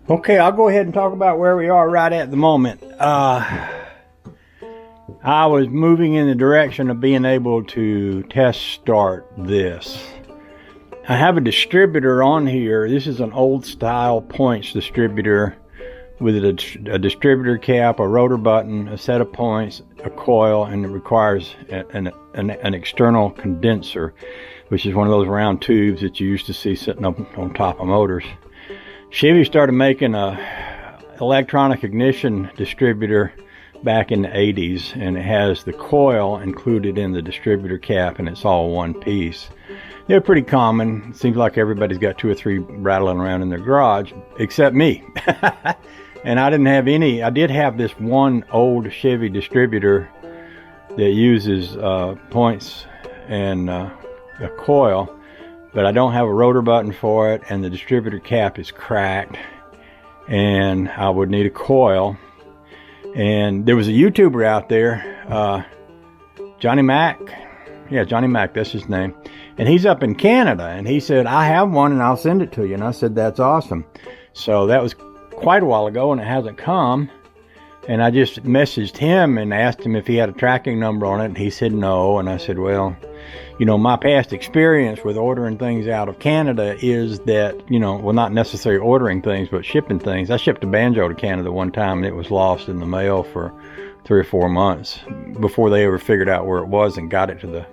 Okay, I'll go ahead and talk about where we are right at the moment. I was moving in the direction of being able to test start this. I have a distributor on here. This is an old style points distributor with a distributor cap, a rotor button, a set of points, a coil, and it requires an external condenser, which is one of those round tubes that you used to see sitting up on top of motors. Chevy started making a electronic ignition distributor back in the 80s, and it has the coil included in the distributor cap, and it's all one piece. They're pretty common. It seems like everybody's got 2 or 3 rattling around in their garage, except me. And I didn't have any. I did have this one old Chevy distributor that uses points and a coil, but I don't have a rotor button for it, and the distributor cap is cracked, and I would need a coil. And there was a YouTuber out there, Johnny Mac. Yeah, Johnny Mac, that's his name. And he's up in Canada, and he said, I have one and I'll send it to you. And I said, that's awesome. So that was quite a while ago, and it hasn't come. And I just messaged him and asked him if he had a tracking number on it, and he said no. And I said, well, you know, my past experience with ordering things out of Canada is that, you know, well, not necessarily ordering things, but shipping things. I shipped a banjo to Canada one time, and it was lost in the mail for 3 or 4 months before they ever figured out where it was and got it to the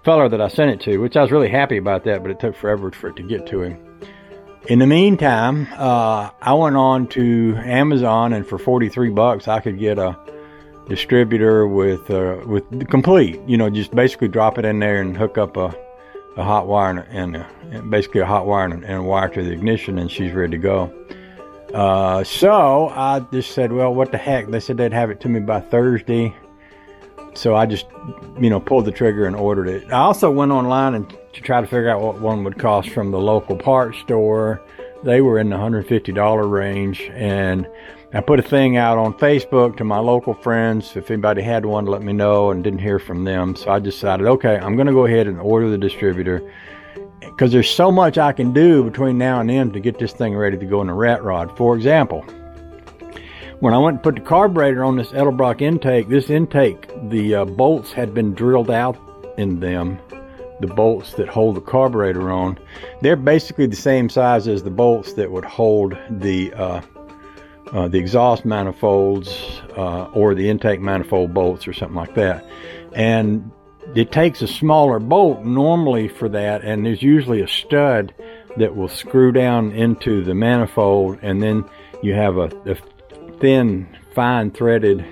feller that I sent it to, which I was really happy about that, but it took forever for it to get to him. In the meantime, I went on to Amazon, and for $43 I could get a distributor with the complete, you know, just basically drop it in there and hook up a hot wire and basically a hot wire and a wire to the ignition, and she's ready to go. So I just said, well, what the heck? They said they'd have it to me by Thursday. So I just, you know, pulled the trigger and ordered it. I also went online and to try to figure out what one would cost from the local parts store. They were in the $150 range, and I put a thing out on Facebook to my local friends. If anybody had one, to let me know, and didn't hear from them. So I decided, okay, I'm going to go ahead and order the distributor, because there's so much I can do between now and then to get this thing ready to go in the rat rod. For example, when I went and put the carburetor on this Edlelbrock intake, the bolts had been drilled out in them. The bolts that hold the carburetor on, they're basically the same size as the bolts that would hold the exhaust manifolds or the intake manifold bolts or something like that. And it takes a smaller bolt normally for that, and there's usually a stud that will screw down into the manifold, and then you have a thin, fine threaded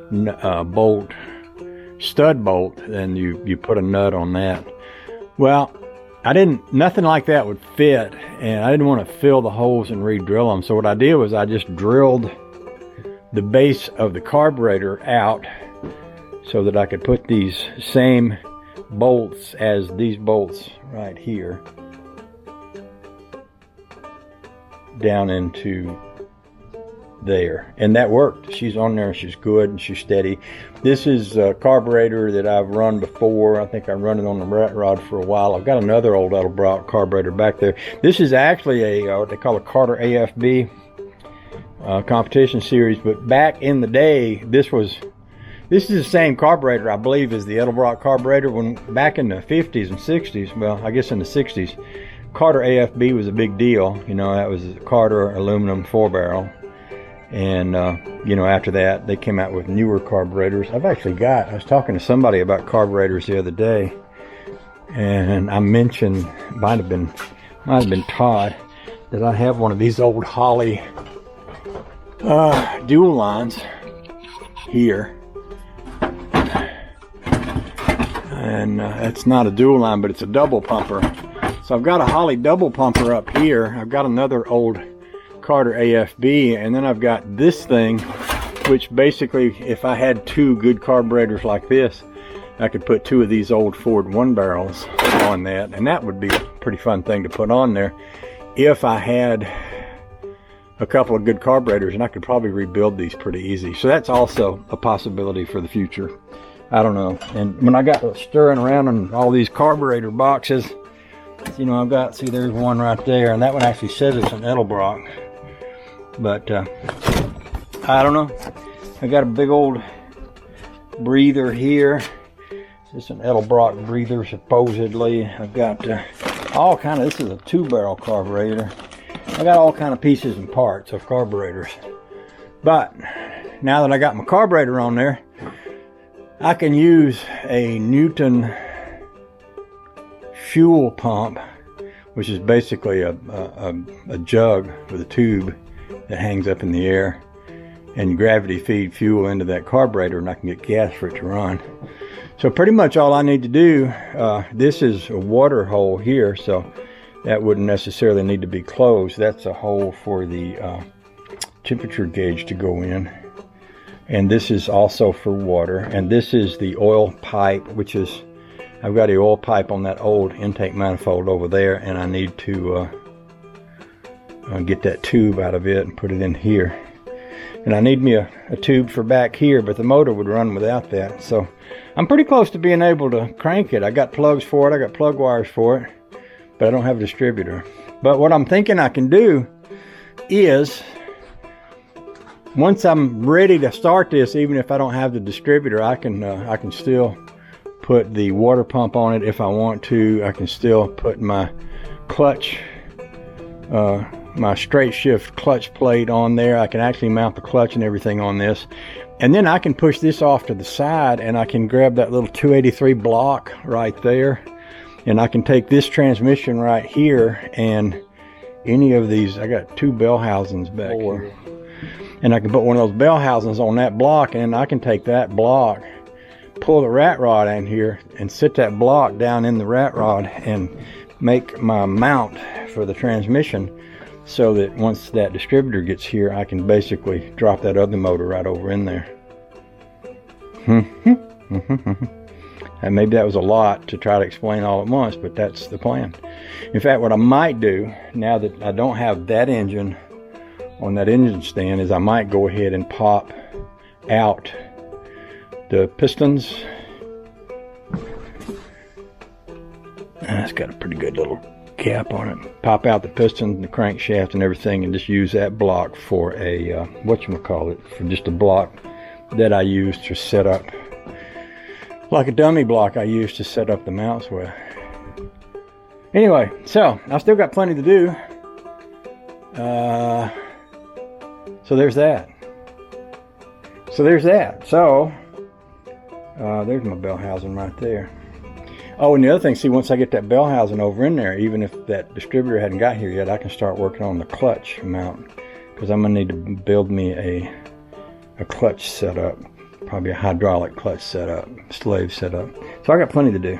bolt, stud bolt, and you put a nut on that. Well, nothing like that would fit, and I didn't want to fill the holes and re-drill them. So what I did was I just drilled the base of the carburetor out so that I could put these same bolts as these bolts right here down into there, and that worked. She's on there, she's good, and she's steady. This is a carburetor that I've run before. I think I run it on the rat rod for a while. I've got another old Edlelbrock carburetor back there. This is actually what they call a Carter AFB competition series, but back in the day, this is the same carburetor, I believe, as the Edlelbrock carburetor. When back in the 50s and 60s, well, I guess in the 60s, Carter AFB was a big deal. You know, that was a Carter aluminum 4-barrel. And, you know, after that, they came out with newer carburetors. I was talking to somebody about carburetors the other day, and I mentioned, might have been Todd, that I have one of these old Holley dual lines here. And it's not a dual line, but it's a double pumper. So I've got a Holley double pumper up here. I've got another old Carter AFB, and then I've got this thing, which basically, if I had 2 good carburetors like this, I could put 2 of these old Ford 1-barrels on that, and that would be a pretty fun thing to put on there if I had a couple of good carburetors, and I could probably rebuild these pretty easy. So that's also a possibility for the future. I don't know. And when I got stirring around on all these carburetor boxes, you know, I've got, see, there's one right there, and that one actually says it's an Edlelbrock. But I don't know. I got a big old breather here. This is an Edlelbrock breather, supposedly. I've got all kind of, this is a 2-barrel carburetor. I got all kind of pieces and parts of carburetors. But now that I got my carburetor on there, I can use a Newton fuel pump, which is basically a jug with a tube that hangs up in the air, and gravity feed fuel into that carburetor, and I can get gas for it to run. So pretty much all I need to do, this is a water hole here, so that wouldn't necessarily need to be closed. That's a hole for the temperature gauge to go in. And this is also for water. And this is the oil pipe, which is, I've got the oil pipe on that old intake manifold over there, and I need to get that tube out of it and put it in here. And I need me a tube for back here, but the motor would run without that. So I'm pretty close to being able to crank it. I got plugs for it, I got plug wires for it, but I don't have a distributor. But what I'm thinking I can do is, once I'm ready to start this, even if I don't have the distributor, I can still put the water pump on it if I want to. I can still put my clutch, my straight shift clutch plate on there. I can actually mount the clutch and everything on this. And then I can push this off to the side, and I can grab that little 283 block right there. And I can take this transmission right here, and any of these, I got 2 bell housings back here. And I can put one of those bell housings on that block, and I can take that block, pull the rat rod in here, and sit that block down in the rat rod and make my mount for the transmission, so that once that distributor gets here, I can basically drop that other motor right over in there. And maybe that was a lot to try to explain all at once, but that's the plan. In fact, what I might do, now that I don't have that engine on that engine stand, is I might go ahead and pop out the pistons. It's got a pretty good little cap on it. Pop out the piston, the crankshaft and everything, and just use that block for a whatchamacallit, for just a block that I use to set up, like a dummy block I use to set up the mounts with. Anyway, so I've still got plenty to do. So there's that. So there's my bell housing right there. Oh, and the other thing, see, once I get that bell housing over in there, even if that distributor hadn't got here yet, I can start working on the clutch mount, because I'm going to need to build me a clutch setup, probably a hydraulic clutch setup, slave setup. So I got plenty to do.